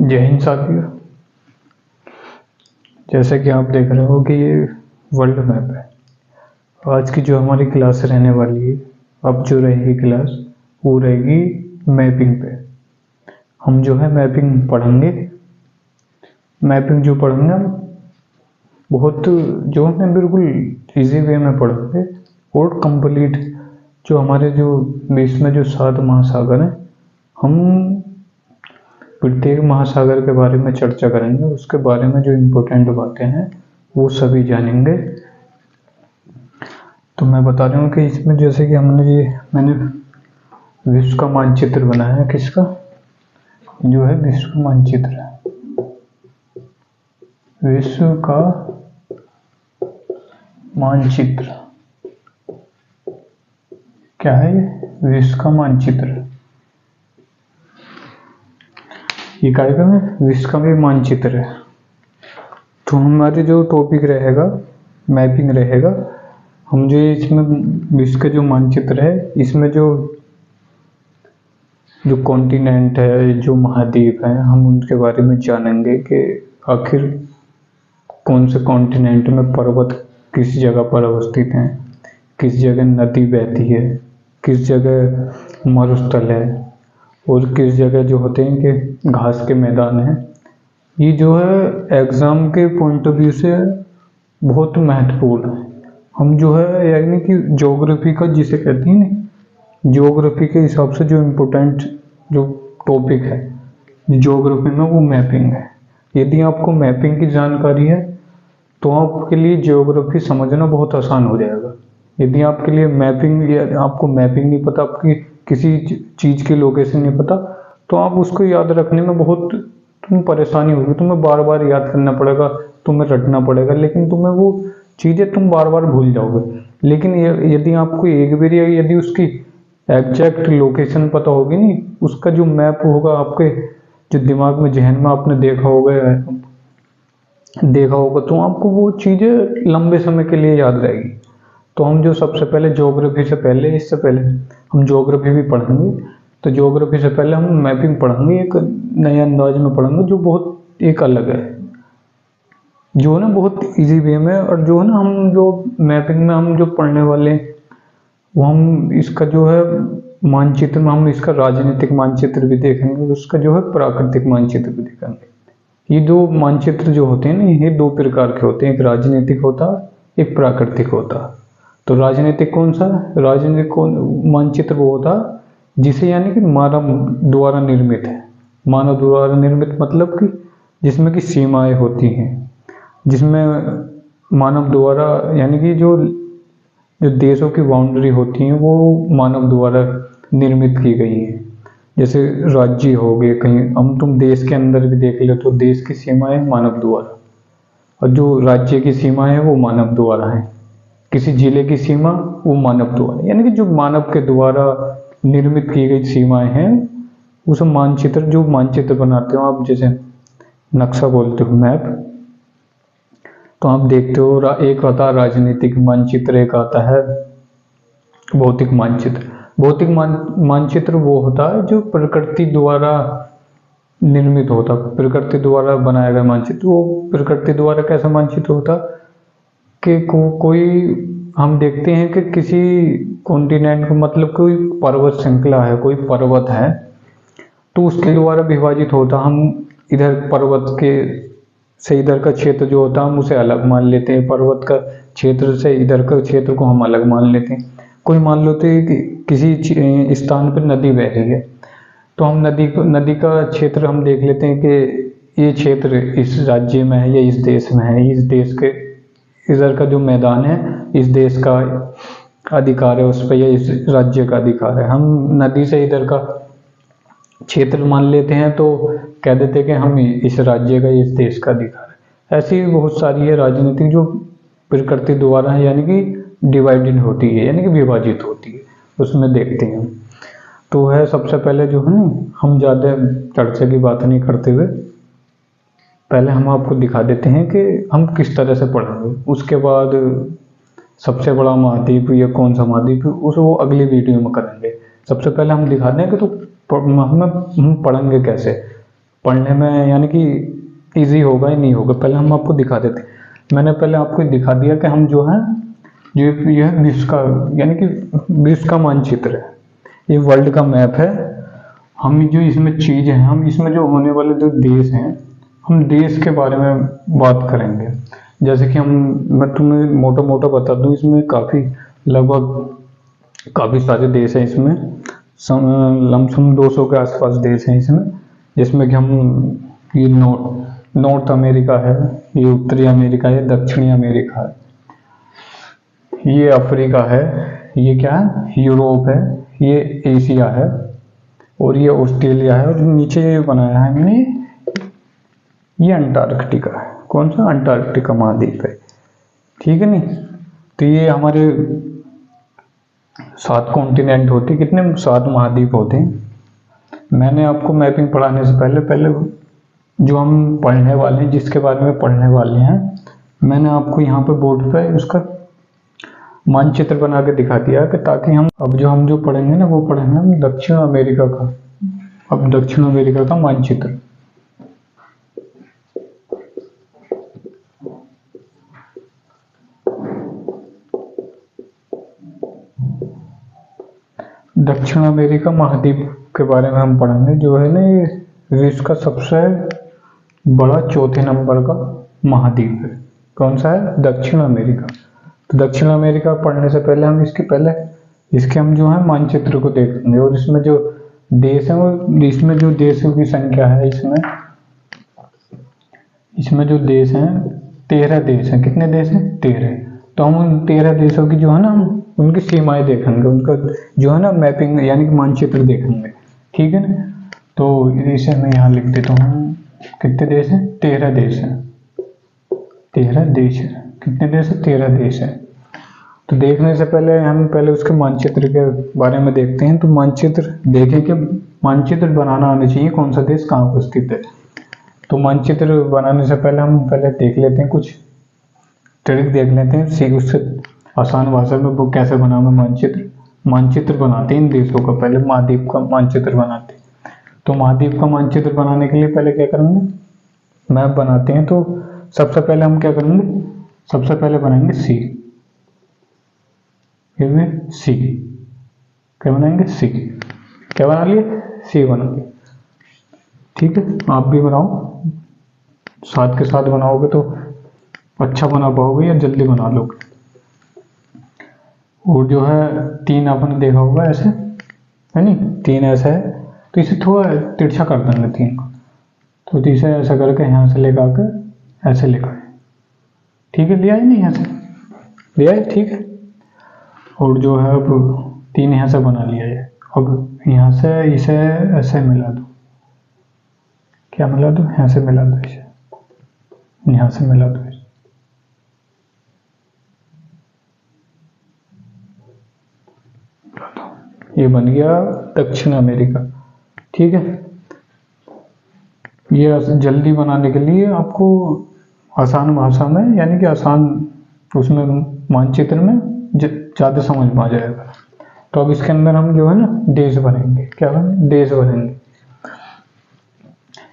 जय हिंद साथियों। जैसे कि आप देख रहे हो कि ये वर्ल्ड मैप है। आज की जो हमारी क्लास रहने वाली है, अब जो रहेगी क्लास वो रहेगी मैपिंग पे। हम जो है मैपिंग पढ़ेंगे। मैपिंग जो पढ़ेंगे हम बहुत जो है बिल्कुल इजी वे में पढ़ेंगे और कंप्लीट जो हमारे जो विश्व में जो 7 महासागर हैं, हम प्रत्येक महासागर के बारे में चर्चा करेंगे। उसके बारे में जो इम्पोर्टेंट बातें हैं वो सभी जानेंगे। तो मैं बता रहा हूँ कि इसमें जैसे कि मैंने विश्व का मानचित्र बनाया है। किसका? जो है विश्व का मानचित्र, विश्व का मानचित्र। क्या है ये? विश्व का मानचित्र। ये काय का है? विश्व का भी मानचित्र है। तो हमारे जो टॉपिक रहेगा मैपिंग रहेगा। हम जो इसमें विश्व का जो मानचित्र है, इसमें जो कॉन्टिनेंट है, जो महाद्वीप है, हम उनके बारे में जानेंगे कि आखिर कौन से कॉन्टिनेंट में पर्वत किस जगह पर अवस्थित हैं, किस जगह नदी बहती है, किस जगह मरुस्थल है और किस जगह जो होते हैं कि घास के मैदान हैं। ये जो है एग्ज़ाम के पॉइंट ऑफ व्यू से बहुत महत्वपूर्ण है। हम जो है यानी कि ज्योग्राफी का जिसे कहते हैं ना, ज्योग्राफी के हिसाब से जो इम्पोर्टेंट जो टॉपिक है ज्योग्राफी में वो मैपिंग है। यदि आपको मैपिंग की जानकारी है तो आपके लिए ज्योग्राफी समझना बहुत आसान हो जाएगा। यदि आपके लिए मैपिंग या आपको मैपिंग नहीं पता, आपकी किसी चीज़ की लोकेशन नहीं पता, तो आप उसको याद रखने में बहुत तुम्हें परेशानी होगी। तुम्हें बार बार याद करना पड़ेगा, तुम्हें रटना पड़ेगा, लेकिन तुम्हें वो चीज़ें तुम बार बार भूल जाओगे। लेकिन यदि आपको एक बार यदि उसकी एग्जैक्ट लोकेशन पता होगी नहीं, उसका जो मैप होगा आपके जो दिमाग में जहन में आपने देखा होगा तो आपको वो चीज़ें लंबे समय के लिए याद रहेगी। तो हम जो सबसे पहले ज्योग्राफी से पहले इससे पहले हम ज्योग्राफी भी पढ़ेंगे। तो ज्योग्राफी से पहले हम मैपिंग पढ़ेंगे, एक नए अंदाज में पढ़ेंगे जो बहुत एक अलग है, जो है ना बहुत इजी वे में। और जो है ना हम जो मैपिंग में हम जो पढ़ने वाले वो हम इसका जो है मानचित्र में हम इसका राजनीतिक मानचित्र भी देखेंगे, उसका जो है प्राकृतिक मानचित्र भी देखेंगे। ये दो मानचित्र जो होते हैं ना, ये 2 प्रकार के होते हैं, एक राजनीतिक होता है, एक प्राकृतिक होता है। तो राजनीतिक कौन सा? राजनीतिक मानचित्र वो होता जिसे यानी कि मानव द्वारा निर्मित है। मानव द्वारा निर्मित मतलब कि जिसमें कि सीमाएं होती हैं, जिसमें मानव द्वारा यानी कि जो देशों की बाउंड्री होती हैं वो मानव द्वारा निर्मित की गई हैं। जैसे राज्य हो गए, कहीं तुम देश के अंदर भी देख ले तो देश की सीमाएं मानव द्वारा, और जो राज्य की सीमाएं है वो मानव द्वारा है। किसी जिले की सीमा वो मानव द्वारा, यानी कि जो मानव के द्वारा निर्मित की गई सीमाएं हैं उस मानचित्र, जो मानचित्र बनाते हो आप, जैसे नक्शा बोलते हो, मैप, तो आप देखते हो एक आता है राजनीतिक मानचित्र, एक आता है भौतिक मानचित्र। भौतिक मानचित्र वो होता है जो प्रकृति द्वारा निर्मित होता, प्रकृति द्वारा बनाया गया मानचित्र। वो प्रकृति द्वारा कैसा मानचित्र होता कि कोई हम देखते हैं कि किसी कॉन्टिनेंट को, मतलब कोई पर्वत श्रृंखला है, कोई पर्वत है, तो उसके द्वारा विभाजित होता। हम इधर पर्वत के से इधर का क्षेत्र जो होता है हम उसे अलग मान लेते हैं, पर्वत का क्षेत्र से इधर का क्षेत्र को हम अलग मान लेते हैं। कोई मान लेते हैं कि किसी स्थान पर नदी बह रही है, तो हम नदी का क्षेत्र हम देख लेते हैं कि ये क्षेत्र इस राज्य में है या इस देश में है, इस देश के इधर का जो मैदान है इस देश का अधिकार है उस पर, या इस राज्य का अधिकार है। हम नदी से इधर का क्षेत्र मान लेते हैं तो कह देते हैं कि हम इस राज्य का, इस देश का अधिकार है। ऐसी बहुत सारी है राजनीतिक जो प्रकृति द्वारा है, यानी कि डिवाइडेड होती है, यानी कि विभाजित होती है, उसमें देखते हैं। तो है सबसे पहले जो है ना, हम ज़्यादा चर्चा की बात नहीं करते हुए पहले हम आपको दिखा देते हैं कि हम किस तरह से पढ़ेंगे। उसके बाद सबसे बड़ा महाद्वीप या कौन सा महाद्वीप वो अगली वीडियो में करेंगे। सबसे पहले हम दिखा दें कि तो हम पढ़ेंगे कैसे। पढ़ने में यानी कि इजी होगा या नहीं होगा, पहले हम आपको दिखा देते हैं। मैंने पहले आपको दिखा दिया कि हम जो है यह विश्व का यानी कि विश्व का मानचित्र है, ये वर्ल्ड का मैप है। हम जो इसमें चीज़ है, हम इसमें जो होने वाले जो देश हैं, हम देश के बारे में बात करेंगे। जैसे कि मैं तुम्हें मोटा मोटा बता दूं, इसमें लगभग काफ़ी सारे देश हैं इसमें, लमसम 200 के आसपास देश हैं इसमें, जिसमें कि हम ये नॉर्थ अमेरिका है, ये उत्तरी अमेरिका है, दक्षिणी अमेरिका है, ये अफ्रीका है, ये क्या है यूरोप है, ये एशिया है, और ये ऑस्ट्रेलिया है, और नीचे ये बनाया है हमने ये अंटार्कटिका है। कौन सा? अंटार्कटिका महाद्वीप है, ठीक है नहीं। तो ये हमारे 7 कॉन्टिनेंट होते हैं, कितने 7 महाद्वीप होते हैं। मैंने आपको मैपिंग पढ़ाने से पहले जो हम पढ़ने वाले हैं, जिसके बारे में पढ़ने वाले हैं, मैंने आपको यहाँ पे बोर्ड पे उसका मानचित्र बना के दिखा दिया कि ताकि हम जो पढ़ेंगे ना, वो पढ़ेंगे हम दक्षिण अमेरिका का। अब दक्षिण अमेरिका का मानचित्र, दक्षिण अमेरिका महाद्वीप के बारे में हम पढ़ेंगे, जो है ना ये विश्व का सबसे बड़ा चौथे नंबर का महाद्वीप है। कौन सा है? दक्षिण अमेरिका। तो दक्षिण अमेरिका पढ़ने से पहले हम इसके हम जो है मानचित्र को देखेंगे, और इसमें जो देश है वो, इसमें जो देशों की संख्या है, इसमें जो देश हैं 13 देश हैं। कितने देश हैं? 13। तो हम उन 13 देशों की जो है ना, हम उनकी सीमाएं देखेंगे, उनका जो है ना मैपिंग यानी कि मानचित्र देखेंगे, ठीक है ना। तो इसे मैं यहाँ लिख देता हूँ, कितने देश हैं? 13 देश हैं, 13 देश है। कितने देश है? 13 देश है। तो देखने से पहले हम उसके मानचित्र के बारे में देखते हैं। तो मानचित्र देखें कि मानचित्र बनाना आना चाहिए, कौन सा देश कहाँ पर स्थित है। तो मानचित्र बनाने से पहले हम देख लेते हैं, कुछ ट्रिक देख लेते हैं, उससे आसान भाषा में वो कैसे बनाना मानचित्र बनाते हैं इन देशों का। पहले महाद्वीप का मानचित्र बनाते हैं। तो महाद्वीप का मानचित्र बनाने के लिए पहले क्या करेंगे? मैप बनाते हैं। तो सबसे पहले हम क्या करेंगे? सबसे पहले बनाएंगे सी। क्या बनाएंगे? सी। क्या बना लिए? सी बना लिए, ठीक है। आप भी बनाओ, साथ के साथ बनाओगे तो अच्छा बना पाओगे या जल्दी बना लोगे। और जो है 3 आपने देखा होगा ऐसे, है नहीं, 3 ऐसा है, तो इसे थोड़ा तिरछा कर देंगे 3 को। तो इसे ऐसा करके यहाँ से लेकर आकर ऐसे लेकर, ठीक है, लिया है नहीं, यहाँ से लिया है, ठीक है। और जो है अब 3 यहाँ से बना लिया है। अब यहाँ से इसे ऐसे मिला दो, क्या मिला दो? यहाँ से मिला दो, इसे यहाँ से मिला दो। ये बन गया दक्षिण अमेरिका, ठीक है। ये जल्दी बनाने के लिए आपको आसान भाषा में यानी कि आसान उसमें मानचित्र में ज़्यादा समझ में आ जाएगा। तो अब इसके अंदर हम जो है ना देश भरेंगे। क्या बनेंगे? देश भरेंगे।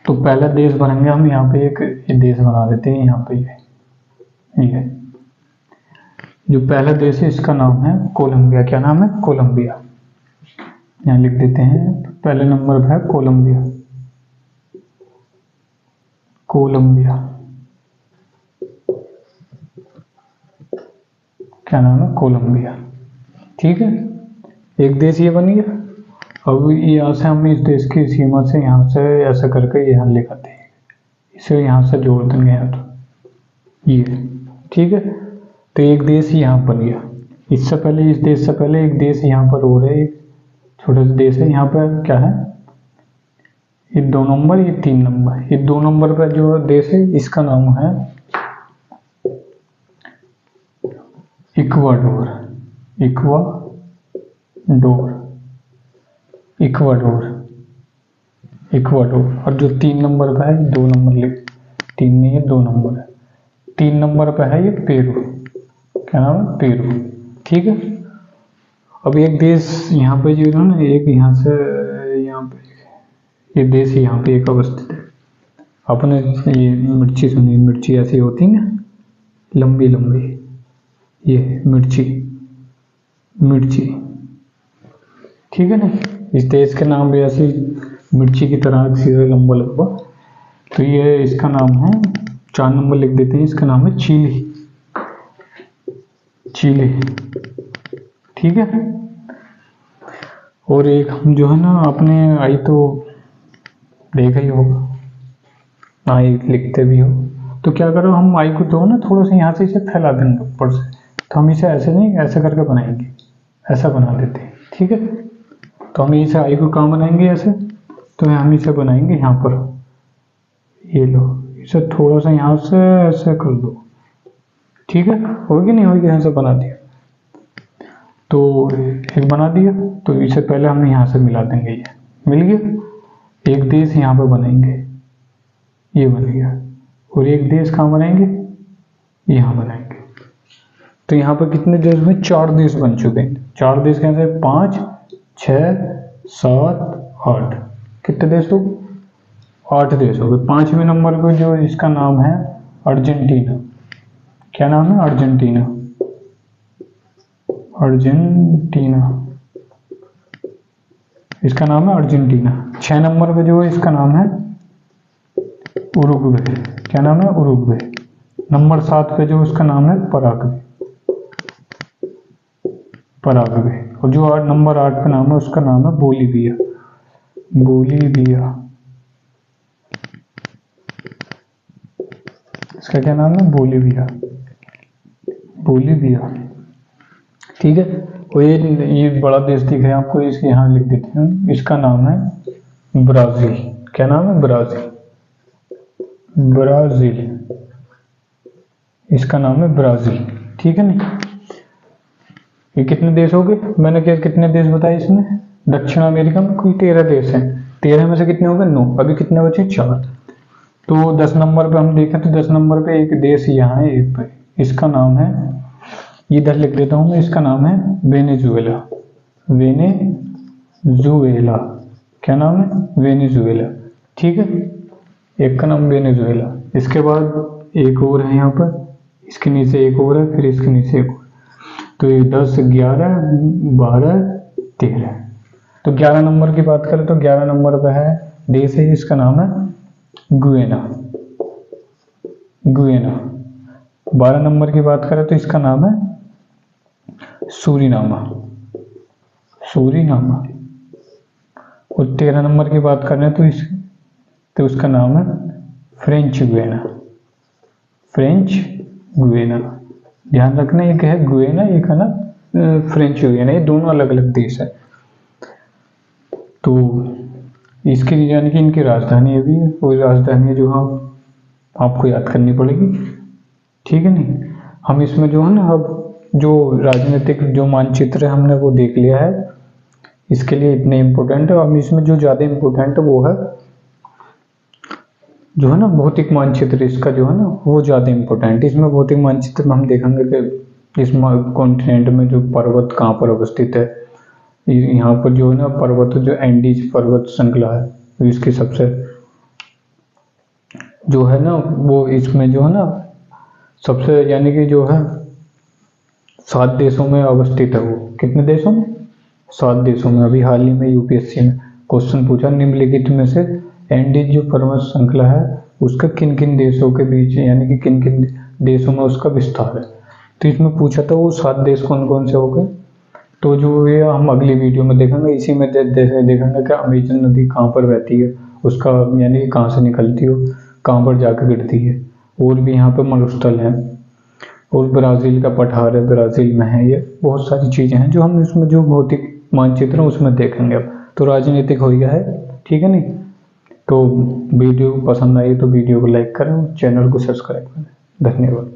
तो पहला देश भरेंगे हम, यहाँ पे एक देश बना देते हैं। यहाँ पे ये जो पहला देश है इसका नाम है कोलंबिया। क्या नाम है? कोलंबिया। यहाँ लिख देते हैं। पहले नंबर पर है कोलंबिया। कोलंबिया क्या नाम है? कोलंबिया, ठीक है। एक देश ये बन गया। अब यहाँ से हम इस देश की सीमा से यहाँ से ऐसा करके यहाँ ले आते हैं, इसे यहाँ से जोड़ देंगे यहाँ, तो ये ठीक है। तो एक देश यहाँ बन गया। इससे पहले, इस देश से पहले एक देश यहाँ पर और है, एक छोटा सा देश है। यहाँ पर क्या है? ये 2 नंबर, ये 3 नंबर। ये 2 नंबर पर जो देश है इसका नाम है इक्वाडोर। इक्वाडोर। और जो 3 नंबर पर है, 2 नंबर लिख, 3 नहीं है 2 नंबर है। 3 नंबर पर है ये पेरू। क्या नाम है? पेरू, ठीक है। अब एक देश यहाँ पे जो है ना, एक यहाँ से यहाँ पे ये देश यहाँ पे एक अवस्थित है, अपने ये मिर्ची सुनिए, मिर्ची ऐसी होती है ना लंबी लंबी, ये मिर्ची, मिर्ची, ठीक है ना। इस देश के नाम भी ऐसी मिर्ची की तरह सीधा लंबा लंबा, तो ये इसका नाम है, 4 नंबर लिख देते हैं, इसका नाम है चिली, चिली, ठीक है। और एक हम जो है ना अपने आई तो देखा ही होगा, आई लिखते भी हो, तो क्या करो हम आई को तो ना थोड़ा सा यहाँ से इसे फैला देंगे ऊपर से, तो हम इसे ऐसे नहीं ऐसे करके बनाएंगे, ऐसा बना देते हैं, ठीक है। तो हम इसे आई को कहाँ बनाएंगे ऐसे, तो हम इसे बनाएंगे यहाँ पर, ये लो, इसे थोड़ा सा यहाँ से ऐसे कर दो, ठीक है, होगी नहीं होगी, यहाँ से बना दिया, तो एक बना दिया, तो इसे पहले हम यहाँ से मिला देंगे, ये मिल गया। एक देश यहाँ पर बनाएंगे, ये बन गया, और एक देश कहाँ बनाएंगे, यहाँ बनाएंगे। तो यहाँ पर कितने देश में, 4 देश बन चुके हैं। 4 देश कैसे, 5, 6, 7, 8, कितने देश हो, 8 देश हो गए। 5वें नंबर पे जो इसका नाम है अर्जेंटीना, क्या नाम है, अर्जेंटीना, अर्जेंटीना, इसका नाम है अर्जेंटीना। 6 नंबर पे जो है इसका नाम है उरुग्वे, क्या नाम है, उरुग्वे। नंबर 7 पे जो इसका नाम है पराग्वे, पराग्वे। और जो नंबर 8 पे नाम है उसका नाम है बोलीविया, बोलीविया, इसका क्या नाम है, बोलीविया, बोलीविया, ठीक है। और ये बड़ा देश दिख रहा है आपको, इसके यहाँ लिख देते हैं, इसका नाम है ब्राजील, क्या नाम है, ब्राजील, ब्राजील, इसका नाम है ब्राजील, ठीक है ना। ये कितने देश हो गए, मैंने क्या कितने देश बताए इसमें, दक्षिण अमेरिका में कोई 13 देश हैं, 13 में से कितने हो गए, 9, अभी कितने बचे, 4। तो 10 नंबर पे हम देखें तो 10 नंबर पे एक देश यहाँ है, एक पे, इसका नाम है, इधर लिख देता हूँ मैं, इसका नाम है वेनेजुएला, वेनेजुएला, क्या नाम है, वेनेजुएला, ठीक है। एक का नाम वेनेजुएला। इसके बाद एक और है यहाँ पर, इसके नीचे एक और है, फिर इसके नीचे एक और, तो ये 10, 11, 12, 13। तो 11 नंबर की बात करें तो 11 नंबर पे है देश है, इसका नाम है गुयेना, गुयेना। 12 नंबर की बात करें तो इसका नाम है सूरीनामा, सूरीनामा। और 13 नंबर की बात करें तो उसका नाम है फ्रेंच गुयेना, फ्रेंच गुयेना। ध्यान रखना, एक है गुयेना, एक है ना फ्रेंच गुयेना, ये दोनों अलग अलग देश है। तो इसके यानी कि इनकी राजधानी है भी, वही राजधानी है जो हम आपको याद करनी पड़ेगी, ठीक है नहीं। हम इसमें जो है ना अब जो राजनीतिक जो मानचित्र है हमने वो देख लिया है, इसके लिए इतने इम्पोर्टेंट है। अब इसमें जो ज़्यादा इम्पोर्टेंट है वो है जो है ना भौतिक मानचित्र, इसका जो है ना वो ज़्यादा इम्पोर्टेंट है। इसमें भौतिक मानचित्र में हम देखेंगे कि इस कॉन्टिनेंट में जो पर्वत कहाँ पर अवस्थित है। यहाँ पर जो है ना पर्वत, जो एंडीज पर्वत श्रृंखला है, इसकी सबसे जो है ना वो इसमें जो है ना सबसे यानी कि जो है 7 देशों में अवस्थित है। वो कितने देशों में, 7 देशों में। अभी हाल ही में यूपीएससी में क्वेश्चन पूछा, निम्नलिखित में से एंडीज जो पर्वत श्रृंखला है उसका किन किन देशों के बीच यानी कि किन किन देशों में उसका विस्तार है। तो इसमें पूछा था वो 7 देश कौन कौन से हो गए। तो जो ये हम अगली वीडियो में देखेंगे, इसी में देखेंगे कि अमेजन नदी कहाँ पर बहती है, उसका यानी कि कहाँ से निकलती हो, कहाँ पर जाकर गिरती है। और भी यहाँ पर मरुस्थल है, और ब्राज़ील का पठार है, ब्राज़ील में है। ये बहुत सारी चीज़ें हैं जो हम इसमें जो भौतिक मानचित्र है उसमें देखेंगे। अब तो राजनीतिक हो गया है, ठीक है नहीं। तो वीडियो पसंद आई तो वीडियो को लाइक करें, चैनल को सब्सक्राइब करें। धन्यवाद।